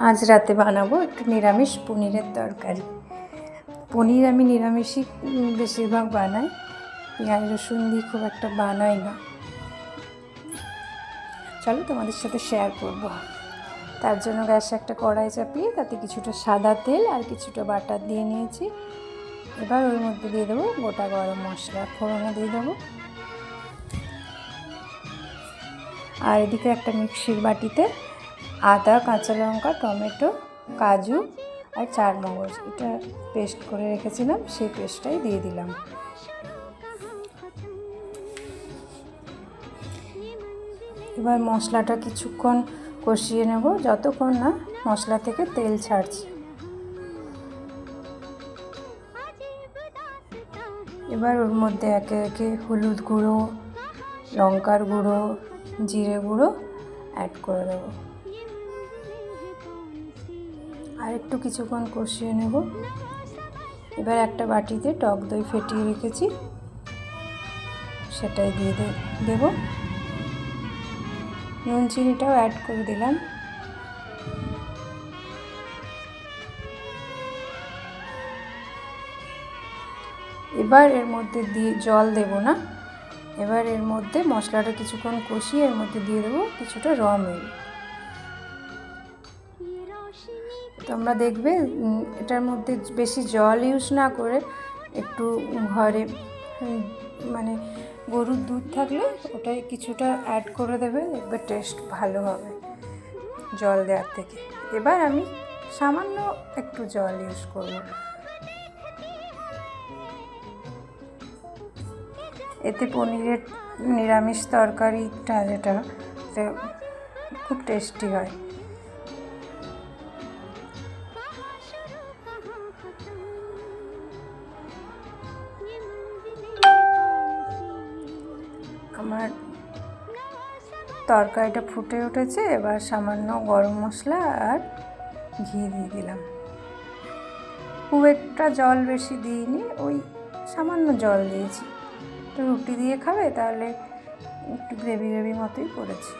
আজ রাতে বানাবো একটু নিরামিষ পনিরের তরকারি। পনির আমি নিরামিষই বেশিরভাগ বানাই, পেঁয়াজ রসুন দিয়ে খুব একটা বানাই না। চলো তোমাদের সাথে শেয়ার করব। তার জন্য গ্যাসে একটা কড়াই চাপিয়ে তাতে কিছুটা সাদা তেল আর কিছুটা বাটার দিয়ে নিয়েছি। এবার ওর মধ্যে দিয়ে দেবো গোটা গরম মশলা, ফোড়নে দিয়ে দেবো। আর এদিকে একটা মিক্সির বাটিতে আদা, কাঁচা লঙ্কা, টমেটো, কাজু আর চারমগজ এটা পেস্ট করে রেখেছিলাম, সেই পেস্টটাই দিয়ে দিলাম। এবার মশলাটা কিছুক্ষণ কষিয়ে নেব, যতক্ষণ না মশলা থেকে তেল ছাড়ছে। এবার ওর মধ্যে একে একে হলুদ গুঁড়ো, লঙ্কার গুঁড়ো, জিরে গুঁড়ো অ্যাড করে দেবো। আর একটু কিছুক্ষণ কষিয়ে নেব। এবার একটা বাটিতে টক দই ফেটিয়ে রেখেছি, সেটাই দিয়ে দেব। নুন চিনিটাও অ্যাড করে দিলাম। এবার এর মধ্যে দিয়ে জল দেব না। এবার এর মধ্যে মশলাটা কিছুক্ষণ কষিয়ে এর মধ্যে দিয়ে দেবো কিছুটা র মিল্ক। তোমরা দেখবে এটার মধ্যে বেশি জল ইউজ না করে একটু ঘরে মানে গরুর দুধ থাকলে ওটাই কিছুটা অ্যাড করে দেবে, দেখবে টেস্ট ভালো হবে জল দেওয়ার থেকে। এবার আমি সামান্য একটু জল ইউজ করব। এতে পনিরের নিরামিষ তরকারিটা যেটা খুব টেস্টি হয়। আমার তরকারিটা ফুটে উঠেছে, এবার সামান্য গরম মশলা আর ঘি দিয়ে দিলাম। খুব একটা জল বেশি দিইনি, ওই সামান্য জল দিয়েছি। তো রুটি দিয়ে খাবে তাহলে একটু গ্রেভি গ্রেভি মতোই করেছি।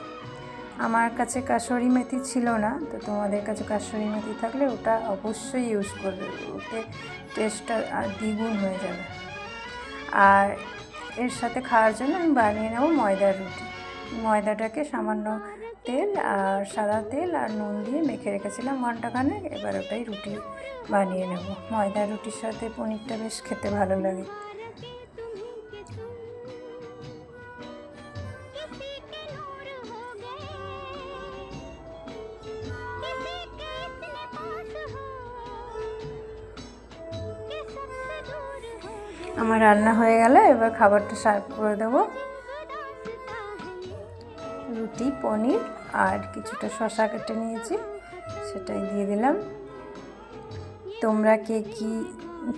আমার কাছে কাসুরি মেথি ছিল না, তো তোমাদের কাছে কাসুরি মেথি থাকলে ওটা অবশ্যই ইউজ করবে, ওতে টেস্টটা আর দ্বিগুণ হয়ে যাবে। আর এর সাথে খাওয়ার জন্য আমি বানিয়ে নেব ময়দার রুটি। ময়দাটাকে সামান্য তেল আর সাদা তেল আর নুন দিয়ে মেখে রেখেছিলাম ঘন্টাখানেক। এবার ওটাই রুটি বানিয়ে নেব। ময়দার রুটির সাথে পনিরটা বেশ খেতে ভালো লাগে। আমার রান্না হয়ে গেল, এবার খাবারটা সার্ভ করে দেব। রুটি, পনির আর কিছুটা শসা কেটে নিয়েছি, সেটাই দিয়ে দিলাম। তোমরা কে কী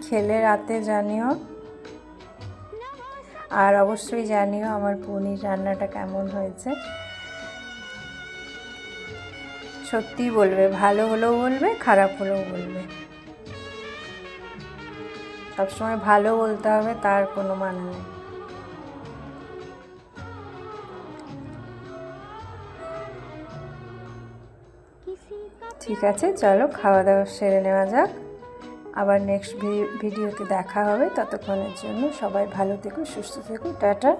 খেলে রাতে জানিও, আর অবশ্যই জানিও আমার পনির রান্নাটা কেমন হয়েছে। সত্যিই বলবে, ভালো হলেও বলবে, খারাপ হলেও বলবে। সবসময় ভালো বলতে হবে তার কোনো মানে নেই। ঠিক আছে, চলো খাওয়া দাওয়া সেরে নেওয়া যাক। আবার নেক্সট ভিডিওতে দেখা হবে। ততক্ষণের জন্য সবাই ভালো থেকো, সুস্থ থেকো, টাটা।